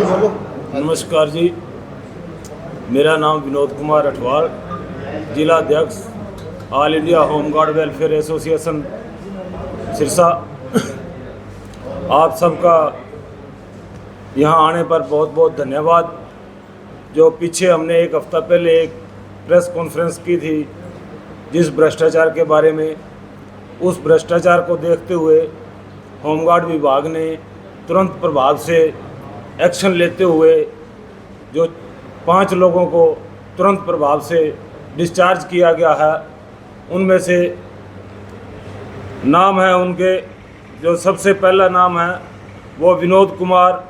जी बोलो। नमस्कार जी, मेरा नाम विनोद कुमार अठवाल, जिला अध्यक्ष all India home guard welfare association Sirsa. आप सबका यहाँ आने पर बहुत बहुत धन्यवाद। जो पीछे हमने एक हफ्ता पहले एक प्रेस कॉन्फ्रेंस की थी जिस भ्रष्टाचार के बारे में, उस भ्रष्टाचार को देखते हुए होमगार्ड विभाग ने तुरंत प्रभाव से एक्शन लेते हुए जो 5 लोगों को तुरंत प्रभाव से डिस्चार्ज किया गया है। उनमें से नाम है उनके, जो सबसे पहला नाम है वो विनोद कुमार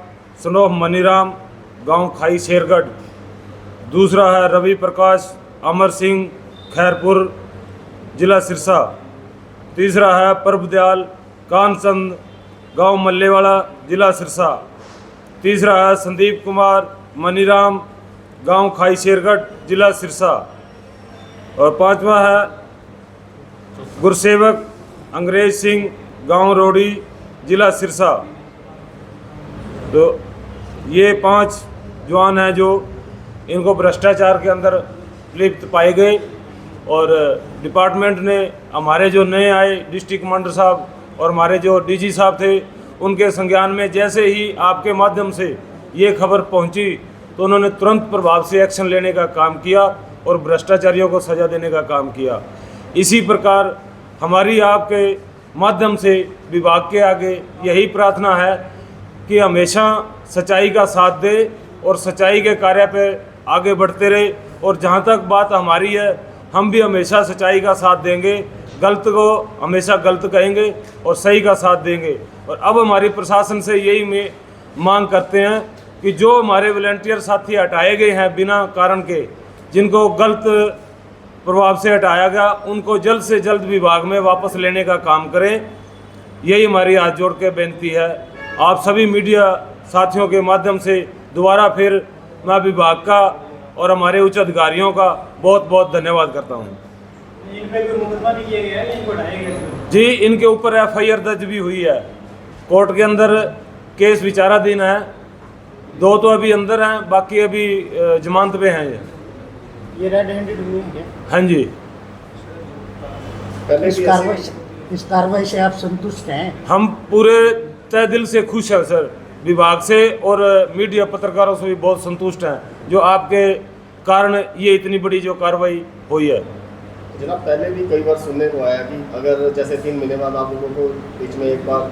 सनोफ मनीराम, गांव खाई शेरगढ़। दूसरा है रवि प्रकाश अमर सिंह, खैरपुर, जिला सिरसा। तीसरा है प्रभदयाल कानचंद, गांव मल्लेवाला, जिला सिरसा। तीसरा है संदीप कुमार मनीराम, गांव खाई शेरगढ़, जिला सिरसा। और पांचवा है गुरसेवक अंग्रेज सिंह, गांव रोडी, जिला सिरसा। तो ये 5 जवान हैं जो इनको भ्रष्टाचार के अंदर लिप्त पाए गए। और डिपार्टमेंट ने हमारे जो नए आए डिस्ट्रिक्ट कमांडर साहब और हमारे जो डीजी साहब थे, उनके संज्ञान में जैसे ही आपके माध्यम से ये खबर पहुंची तो उन्होंने तुरंत प्रभाव से एक्शन लेने का काम किया और भ्रष्टाचारियों को सज़ा देने का काम किया। इसी प्रकार हमारी आपके माध्यम से विभाग के आगे यही प्रार्थना है कि हमेशा सच्चाई का साथ दे और सच्चाई के कार्य पे आगे बढ़ते रहे। और जहाँ तक बात हमारी है, हम भी हमेशा सच्चाई का साथ देंगे, गलत को हमेशा गलत कहेंगे और सही का साथ देंगे। और अब हमारी प्रशासन से यही में मांग करते हैं कि जो हमारे वॉलंटियर साथी हटाए गए हैं बिना कारण के, जिनको गलत प्रभाव से हटाया गया, उनको जल्द से जल्द विभाग में वापस लेने का काम करें। यही हमारी हाथ जोड़ के बेनती है। आप सभी मीडिया साथियों के माध्यम से दोबारा फिर मैं विभाग का और हमारे उच्च अधिकारियों का बहुत बहुत धन्यवाद करता हूँ। इन पे कोई मुकदमा नहीं किया गया है, इनको हटाया गया? जी, इनके ऊपर FIR दर्ज भी हुई है। कोर्ट के अंदर केस विचाराधीन है। 2 तो अभी अंदर हैं, बाकी अभी जमानत पे हैं। ये रेड हैंडेड हुए हैं? हाँ जी। इस कार्रवाई से आप संतुष्ट हैं? हम पूरे तय दिल से खुश हैं सर। विभाग से और मीडिया पत्रकारों से भी बहुत संतुष्ट हैं, जो आपके कारण ये इतनी बड़ी जो कार्रवाई हुई है। जनाब, पहले भी कई बार सुनने को आया कि अगर जैसे 3 महीने बाद आप लोगों को बीच में एक बार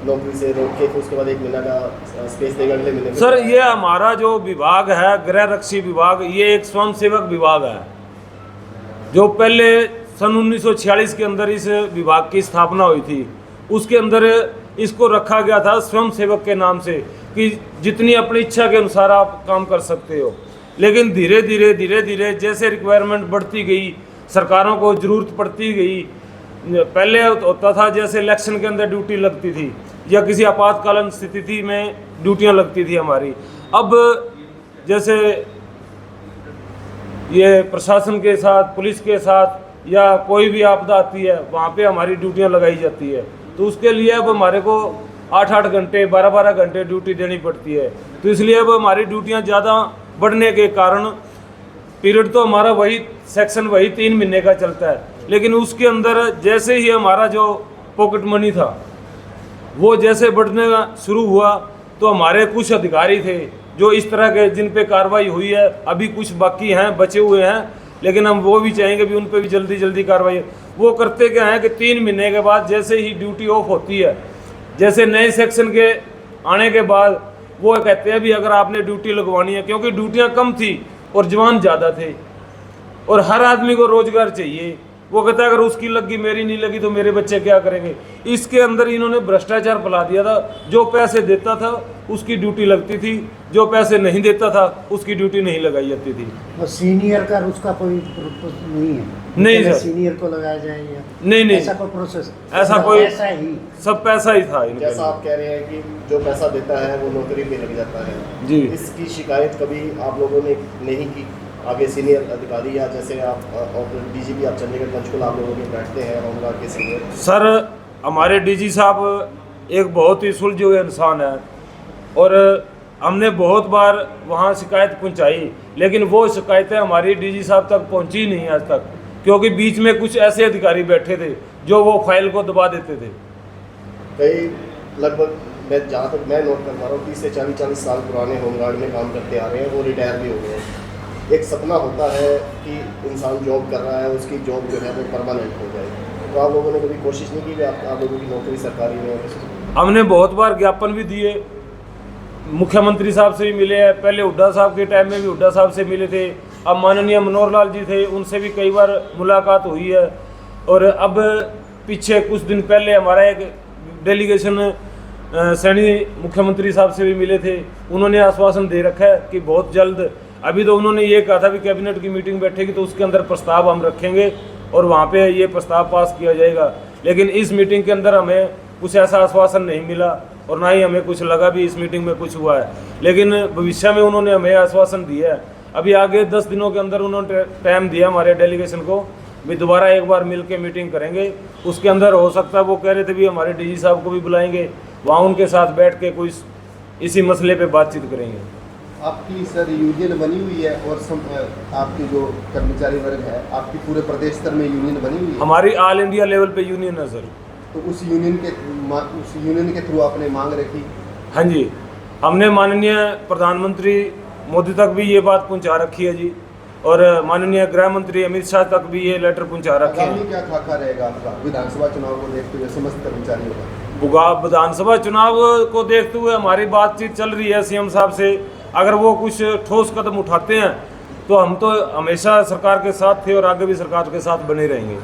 नौकरी से रोक के फिर उसके बाद 1 महीना का स्पेस देगा अगले महीने में। सर, ये हमारा जो विभाग है, गृह रक्षी विभाग, ये एक स्वयंसेवक विभाग है। जो पहले सन 1946 के अंदर इस विभाग की स्थापना हुई थी, उसके अंदर इसको रखा गया था स्वयंसेवक के नाम से कि जितनी अपनी इच्छा के अनुसार आप काम कर सकते हो। लेकिन धीरे धीरे जैसे रिक्वायरमेंट बढ़ती गई, सरकारों को ज़रूरत पड़ती गई। पहले होता था जैसे इलेक्शन के अंदर ड्यूटी लगती थी या किसी आपातकालीन स्थिति में ड्यूटियां लगती थी हमारी। अब जैसे ये प्रशासन के साथ, पुलिस के साथ या कोई भी आपदा आती है, वहाँ पे हमारी ड्यूटियां लगाई जाती है। तो उसके लिए अब हमारे को 8-8 घंटे, 12-12 घंटे ड्यूटी देनी पड़ती है। तो इसलिए अब हमारी ड्यूटियां ज़्यादा बढ़ने के कारण पीरियड तो हमारा वही सेक्शन वही 3 महीने का चलता है। लेकिन उसके अंदर जैसे ही हमारा जो पॉकेट मनी था वो जैसे बढ़ने शुरू हुआ, तो हमारे कुछ अधिकारी थे जो इस तरह के, जिन पे कार्रवाई हुई है, अभी कुछ बाकी हैं, बचे हुए हैं, लेकिन हम वो भी चाहेंगे भी उन पे भी जल्दी कार्रवाई। वो करते क्या है कि 3 महीने के बाद जैसे ही ड्यूटी ऑफ होती है, जैसे नए सेक्शन के आने के बाद वो कहते हैं भी अगर आपने ड्यूटी लगवानी है, क्योंकि ड्यूटियाँ कम थी और जवान ज़्यादा थे और हर आदमी को रोजगार चाहिए। वो कहता है अगर उसकी लगी, मेरी नहीं लगी तो मेरे बच्चे क्या करेंगे। इसके अंदर इन्होंने भ्रष्टाचार फैला दिया था। जो पैसे देता था उसकी ड्यूटी लगती थी, जो पैसे नहीं देता था उसकी ड्यूटी नहीं लगाई जाती थी। और सीनियर का उसका कोई नहीं है? नहीं सर, सीनियर को लगाया जाए या नहीं ऐसा कोई प्रोसेस? ऐसा कोई, ऐसा ही सब पैसा ही था इनका। जैसा आप कह रहे हैं कि जो पैसा देता है वो नौकरी पे लग जाता है जी। इसकी शिकायत कभी आप लोगों ने नहीं की आगे सीनियर अधिकारी, या जैसे आप और DGP आप चंडीगढ़ पंचकुला आप लोगों के बैठते हैं होमगार्ड के सीनियर? सर, हमारे DG साहब एक बहुत ही सुलझे हुए इंसान है और हमने बहुत बार वहाँ शिकायत पहुँचाई, लेकिन वो शिकायतें हमारी डीजी साहब तक पहुँची नहीं आज तक, क्योंकि बीच में कुछ ऐसे अधिकारी बैठे थे जो वो फाइल को दबा देते थे। कई लगभग मैं जहाँ तक मैं नोट कर पा रहा हूँ 30 से 40 साल पुराने होमगार्ड में काम करते आ रहे हैं, वो रिटायर भी हो गए हैं। एक सपना होता है कि इंसान जॉब कर रहा है, उसकी जॉब जो है वो परमानेंट हो जाए, तो आप लोगों ने कभी कोशिश नहीं की कि आप लोगों की नौकरी सरकारी में हो? हमने बहुत बार ज्ञापन भी दिए, मुख्यमंत्री साहब से भी मिले हैं, पहले हुड्डा साहब के टाइम में भी हुड्डा साहब से मिले थे, अब माननीय मनोहर लाल जी थे, उनसे भी कई बार मुलाकात हुई है। और अब पीछे कुछ दिन पहले हमारा एक डेलीगेशन सैनी मुख्यमंत्री साहब से भी मिले थे, उन्होंने आश्वासन दे रखा है कि बहुत जल्द, अभी तो उन्होंने ये कहा था कि कैबिनेट की मीटिंग बैठेगी तो उसके अंदर प्रस्ताव हम रखेंगे और वहाँ पे ये प्रस्ताव पास किया जाएगा, लेकिन इस मीटिंग के अंदर हमें कुछ ऐसा आश्वासन नहीं मिला और ना ही हमें कुछ लगा भी इस मीटिंग में कुछ हुआ है। लेकिन भविष्य में उन्होंने हमें आश्वासन दिया है, अभी आगे 10 दिनों के अंदर उन्होंने टाइम दिया हमारे डेलीगेशन को, भी दोबारा एक बार मिल के मीटिंग करेंगे। उसके अंदर हो सकता है, वो कह रहे थे भी हमारे डीजी साहब को भी बुलाएंगे, वहाँ उनके साथ बैठ के कोई इसी मसले पे बातचीत करेंगे। आपकी सर यूनियन बनी हुई है और आपकी जो कर्मचारी वर्ग है, आपकी पूरे प्रदेश स्तर में यूनियन बनी हुई है? हमारी ऑल इंडिया लेवल पे यूनियन है सर। तो उस यूनियन के थ्रू आपने मांग रखी? हाँ जी, हमने माननीय प्रधानमंत्री मोदी तक भी ये बात पहुंचा रखी है जी, और माननीय गृह मंत्री अमित शाह तक भी ये लेटर पहुंचा रखे हैं। आगामी क्या खाका रहेगा आपका विधानसभा चुनाव को देखते हुए समस्त कर्मचारियों का? विधानसभा चुनाव को देखते हुए हमारी बातचीत चल रही है सीएम साहब से, अगर वो कुछ ठोस कदम उठाते हैं तो हम तो हमेशा सरकार के साथ थे और आगे भी सरकार के साथ बने रहेंगे।